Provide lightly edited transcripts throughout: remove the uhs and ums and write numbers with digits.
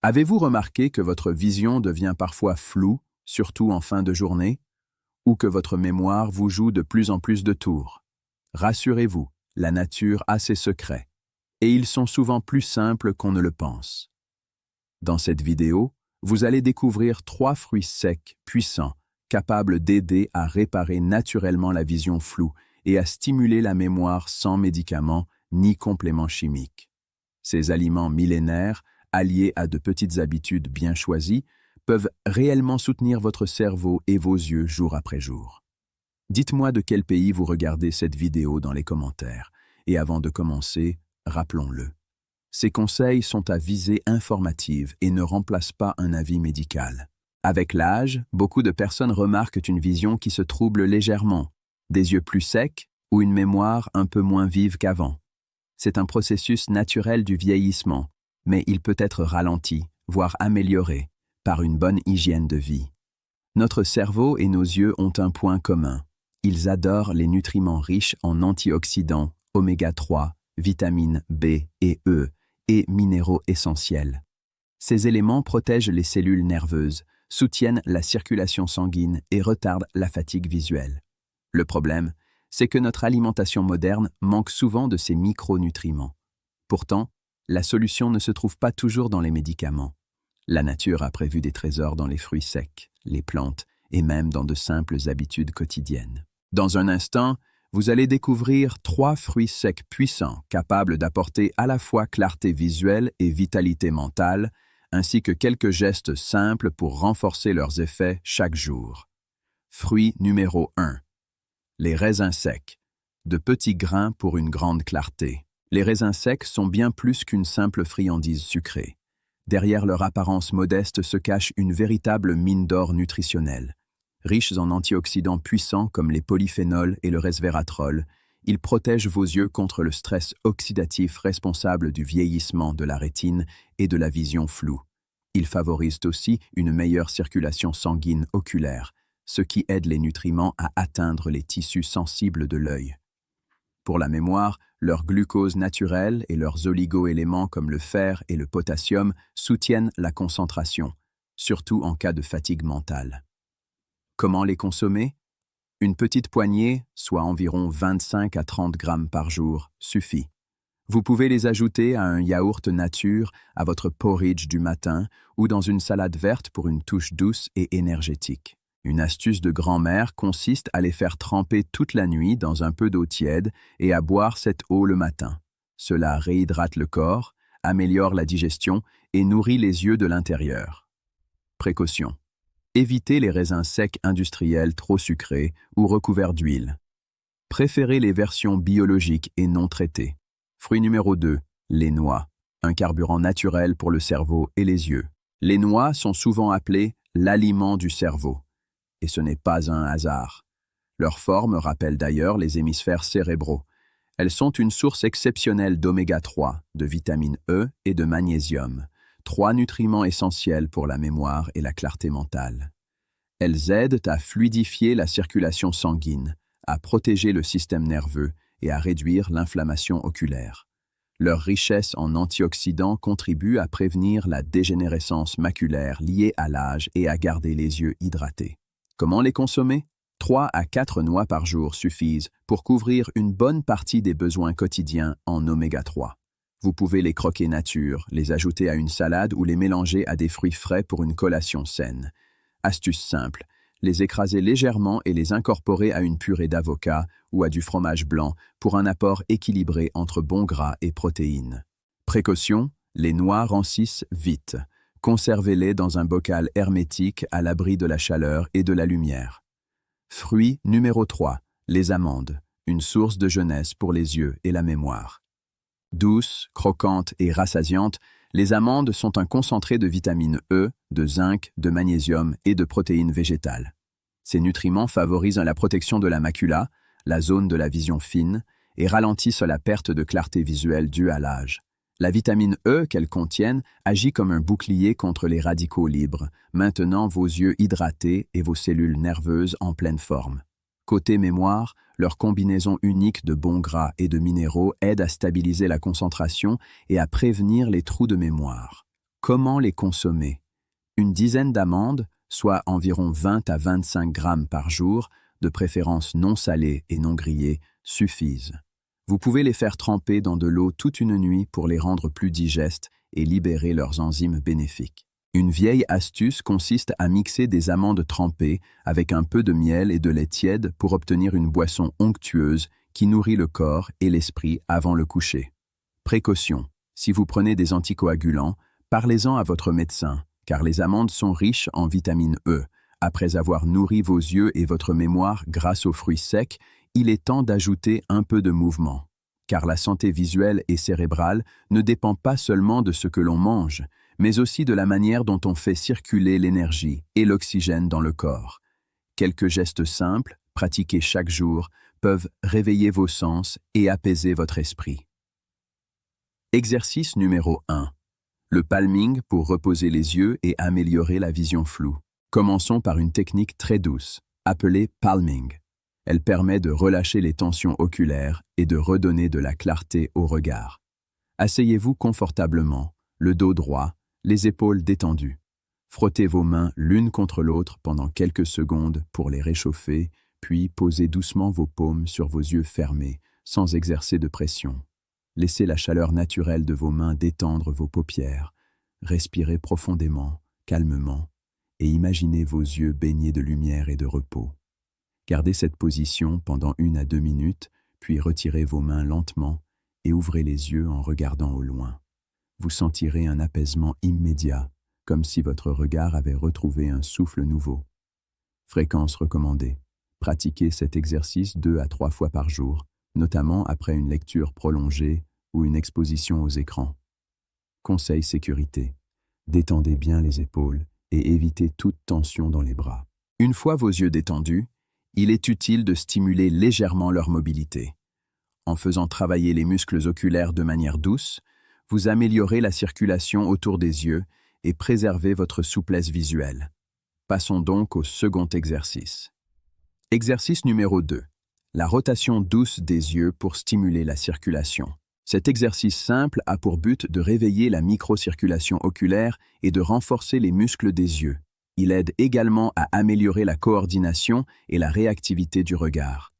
Avez-vous remarqué que votre vision devient parfois floue, surtout en fin de journée, ou que votre mémoire vous joue de plus en plus de tours? Rassurez-vous, la nature a ses secrets, et ils sont souvent plus simples qu'on ne le pense. Dans cette vidéo, vous allez découvrir 3 fruits secs, puissants, capables d'aider à réparer naturellement la vision floue et à stimuler la mémoire sans médicaments ni compléments chimiques. Ces aliments millénaires, alliés à de petites habitudes bien choisies, peuvent réellement soutenir votre cerveau et vos yeux jour après jour. Dites-moi de quel pays vous regardez cette vidéo dans les commentaires. Et avant de commencer, rappelons-le. Ces conseils sont à visée informative et ne remplacent pas un avis médical. Avec l'âge, beaucoup de personnes remarquent une vision qui se trouble légèrement, des yeux plus secs ou une mémoire un peu moins vive qu'avant. C'est un processus naturel du vieillissement, mais il peut être ralenti, voire amélioré, par une bonne hygiène de vie. Notre cerveau et nos yeux ont un point commun. Ils adorent les nutriments riches en antioxydants, oméga 3, vitamines B et E et minéraux essentiels. Ces éléments protègent les cellules nerveuses, soutiennent la circulation sanguine et retardent la fatigue visuelle. Le problème, c'est que notre alimentation moderne manque souvent de ces micronutriments. Pourtant, la solution ne se trouve pas toujours dans les médicaments. La nature a prévu des trésors dans les fruits secs, les plantes et même dans de simples habitudes quotidiennes. Dans un instant, vous allez découvrir 3 fruits secs puissants capables d'apporter à la fois clarté visuelle et vitalité mentale, ainsi que quelques gestes simples pour renforcer leurs effets chaque jour. Fruit numéro 1. Les raisins secs. De petits grains pour une grande clarté. Les raisins secs sont bien plus qu'une simple friandise sucrée. Derrière leur apparence modeste se cache une véritable mine d'or nutritionnelle. Riches en antioxydants puissants comme les polyphénols et le resveratrol, ils protègent vos yeux contre le stress oxydatif responsable du vieillissement de la rétine et de la vision floue. Ils favorisent aussi une meilleure circulation sanguine oculaire, ce qui aide les nutriments à atteindre les tissus sensibles de l'œil. Pour la mémoire, leur glucose naturel et leurs oligo-éléments comme le fer et le potassium soutiennent la concentration, surtout en cas de fatigue mentale. Comment les consommer? Une petite poignée, soit environ 25 à 30 grammes par jour, suffit. Vous pouvez les ajouter à un yaourt nature, à votre porridge du matin ou dans une salade verte pour une touche douce et énergétique. Une astuce de grand-mère consiste à les faire tremper toute la nuit dans un peu d'eau tiède et à boire cette eau le matin. Cela réhydrate le corps, améliore la digestion et nourrit les yeux de l'intérieur. Précaution. Évitez les raisins secs industriels trop sucrés ou recouverts d'huile. Préférez les versions biologiques et non traitées. Fruit numéro 2. Les noix. Un carburant naturel pour le cerveau et les yeux. Les noix sont souvent appelées l'aliment du cerveau. Et ce n'est pas un hasard. Leur forme rappelle d'ailleurs les hémisphères cérébraux. Elles sont une source exceptionnelle d'oméga 3, de vitamine E et de magnésium, 3 nutriments essentiels pour la mémoire et la clarté mentale. Elles aident à fluidifier la circulation sanguine, à protéger le système nerveux et à réduire l'inflammation oculaire. Leur richesse en antioxydants contribue à prévenir la dégénérescence maculaire liée à l'âge et à garder les yeux hydratés. Comment les consommer? 3 à 4 noix par jour suffisent pour couvrir une bonne partie des besoins quotidiens en oméga 3. Vous pouvez les croquer nature, les ajouter à une salade ou les mélanger à des fruits frais pour une collation saine. Astuce simple, les écraser légèrement et les incorporer à une purée d'avocat ou à du fromage blanc pour un apport équilibré entre bons gras et protéines. Précaution, les noix rancissent vite. Conservez-les dans un bocal hermétique à l'abri de la chaleur et de la lumière. Fruit numéro 3, les amandes, une source de jeunesse pour les yeux et la mémoire. Douces, croquantes et rassasiantes, les amandes sont un concentré de vitamine E, de zinc, de magnésium et de protéines végétales. Ces nutriments favorisent la protection de la macula, la zone de la vision fine, et ralentissent la perte de clarté visuelle due à l'âge. La vitamine E qu'elles contiennent agit comme un bouclier contre les radicaux libres, maintenant vos yeux hydratés et vos cellules nerveuses en pleine forme. Côté mémoire, leur combinaison unique de bons gras et de minéraux aide à stabiliser la concentration et à prévenir les trous de mémoire. Comment les consommer? Une dizaine d'amandes, soit environ 20 à 25 grammes par jour, de préférence non salées et non grillées, suffisent. Vous pouvez les faire tremper dans de l'eau toute une nuit pour les rendre plus digestes et libérer leurs enzymes bénéfiques. Une vieille astuce consiste à mixer des amandes trempées avec un peu de miel et de lait tiède pour obtenir une boisson onctueuse qui nourrit le corps et l'esprit avant le coucher. Précaution: si vous prenez des anticoagulants, parlez-en à votre médecin, car les amandes sont riches en vitamine E. Après avoir nourri vos yeux et votre mémoire grâce aux fruits secs, il est temps d'ajouter un peu de mouvement. Car la santé visuelle et cérébrale ne dépend pas seulement de ce que l'on mange, mais aussi de la manière dont on fait circuler l'énergie et l'oxygène dans le corps. Quelques gestes simples, pratiqués chaque jour, peuvent réveiller vos sens et apaiser votre esprit. Exercice numéro 1. Le palming pour reposer les yeux et améliorer la vision floue. Commençons par une technique très douce, appelée palming. Elle permet de relâcher les tensions oculaires et de redonner de la clarté au regard. Asseyez-vous confortablement, le dos droit, les épaules détendues. Frottez vos mains l'une contre l'autre pendant quelques secondes pour les réchauffer, puis posez doucement vos paumes sur vos yeux fermés, sans exercer de pression. Laissez la chaleur naturelle de vos mains détendre vos paupières. Respirez profondément, calmement, et imaginez vos yeux baignés de lumière et de repos. Gardez cette position pendant 1 à 2 minutes, puis retirez vos mains lentement et ouvrez les yeux en regardant au loin. Vous sentirez un apaisement immédiat, comme si votre regard avait retrouvé un souffle nouveau. Fréquence recommandée. Pratiquez cet exercice 2 à 3 fois par jour, notamment après une lecture prolongée ou une exposition aux écrans. Conseil sécurité. Détendez bien les épaules et évitez toute tension dans les bras. Une fois vos yeux détendus, il est utile de stimuler légèrement leur mobilité. En faisant travailler les muscles oculaires de manière douce, vous améliorez la circulation autour des yeux et préservez votre souplesse visuelle. Passons donc au second exercice. Exercice numéro 2. La rotation douce des yeux pour stimuler la circulation. Cet exercice simple a pour but de réveiller la microcirculation oculaire et de renforcer les muscles des yeux. Il aide également à améliorer la coordination et la réactivité du regard.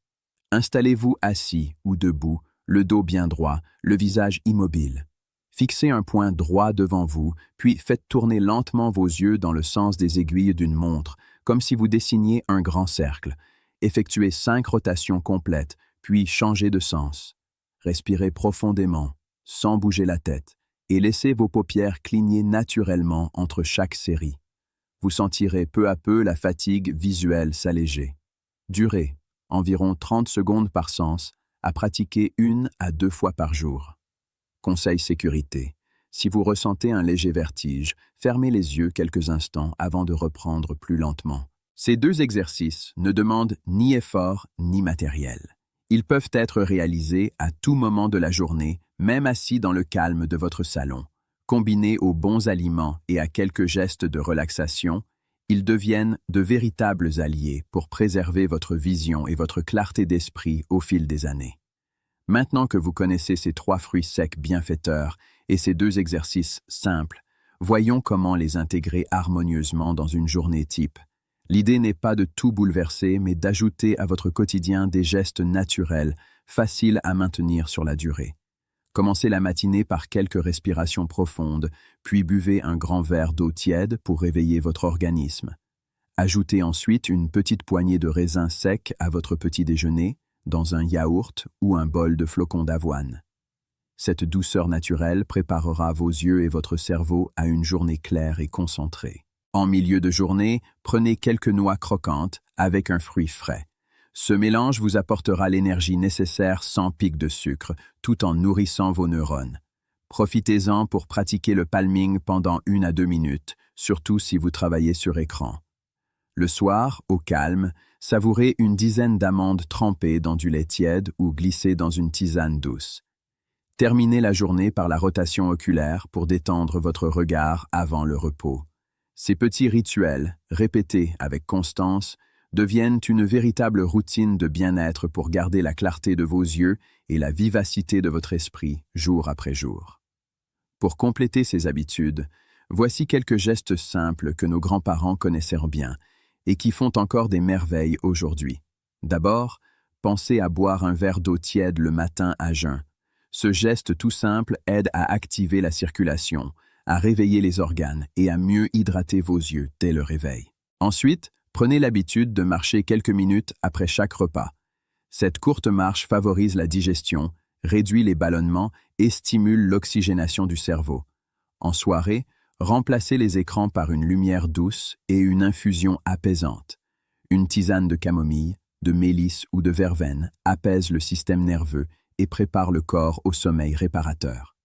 Installez-vous assis ou debout, le dos bien droit, le visage immobile. Fixez un point droit devant vous, puis faites tourner lentement vos yeux dans le sens des aiguilles d'une montre, comme si vous dessiniez un grand cercle. Effectuez 5 rotations complètes, puis changez de sens. Respirez profondément, sans bouger la tête, et laissez vos paupières cligner naturellement entre chaque série. Vous sentirez peu à peu la fatigue visuelle s'alléger. Durée, environ 30 secondes par sens, à pratiquer 1 à 2 fois par jour. Conseil sécurité. Si vous ressentez un léger vertige, fermez les yeux quelques instants avant de reprendre plus lentement. Ces 2 exercices ne demandent ni effort ni matériel. Ils peuvent être réalisés à tout moment de la journée, même assis dans le calme de votre salon. Combinés aux bons aliments et à quelques gestes de relaxation, ils deviennent de véritables alliés pour préserver votre vision et votre clarté d'esprit au fil des années. Maintenant que vous connaissez ces 3 fruits secs bienfaiteurs et ces 2 exercices simples, voyons comment les intégrer harmonieusement dans une journée type. L'idée n'est pas de tout bouleverser, mais d'ajouter à votre quotidien des gestes naturels, faciles à maintenir sur la durée. Commencez la matinée par quelques respirations profondes, puis buvez un grand verre d'eau tiède pour réveiller votre organisme. Ajoutez ensuite une petite poignée de raisins secs à votre petit déjeuner, dans un yaourt ou un bol de flocons d'avoine. Cette douceur naturelle préparera vos yeux et votre cerveau à une journée claire et concentrée. En milieu de journée, prenez quelques noix croquantes avec un fruit frais. Ce mélange vous apportera l'énergie nécessaire sans pic de sucre, tout en nourrissant vos neurones. Profitez-en pour pratiquer le palming pendant 1 à 2 minutes, surtout si vous travaillez sur écran. Le soir, au calme, savourez une dizaine d'amandes trempées dans du lait tiède ou glissées dans une tisane douce. Terminez la journée par la rotation oculaire pour détendre votre regard avant le repos. Ces petits rituels, répétés avec constance, deviennent une véritable routine de bien-être pour garder la clarté de vos yeux et la vivacité de votre esprit jour après jour. Pour compléter ces habitudes, Voici quelques gestes simples que nos grands-parents connaissaient bien et qui font encore des merveilles aujourd'hui. D'abord, pensez à boire un verre d'eau tiède le matin à jeun. Ce geste tout simple aide à activer la circulation, à réveiller les organes et à mieux hydrater vos yeux dès le réveil. Ensuite, prenez l'habitude de marcher quelques minutes après chaque repas. Cette courte marche favorise la digestion, réduit les ballonnements et stimule l'oxygénation du cerveau. En soirée, remplacez les écrans par une lumière douce et une infusion apaisante. Une tisane de camomille, de mélisse ou de verveine apaise le système nerveux et prépare le corps au sommeil réparateur.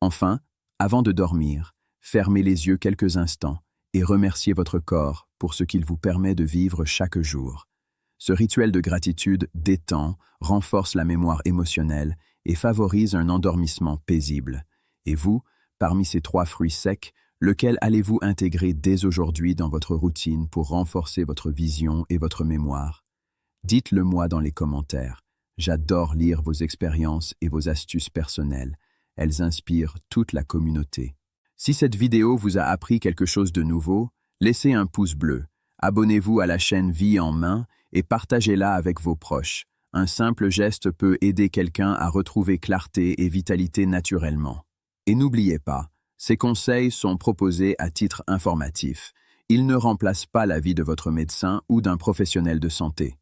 Enfin, avant de dormir, fermez les yeux quelques instants et remerciez votre corps pour ce qu'il vous permet de vivre chaque jour. Ce rituel de gratitude détend, renforce la mémoire émotionnelle et favorise un endormissement paisible. Et vous, parmi ces 3 fruits secs, lequel allez-vous intégrer dès aujourd'hui dans votre routine pour renforcer votre vision et votre mémoire? Dites-le moi dans les commentaires. J'adore lire vos expériences et vos astuces personnelles. Elles inspirent toute la communauté. Si cette vidéo vous a appris quelque chose de nouveau, laissez un pouce bleu, abonnez-vous à la chaîne Vie en Main et partagez-la avec vos proches. Un simple geste peut aider quelqu'un à retrouver clarté et vitalité naturellement. Et n'oubliez pas, ces conseils sont proposés à titre informatif. Ils ne remplacent pas l'avis de votre médecin ou d'un professionnel de santé.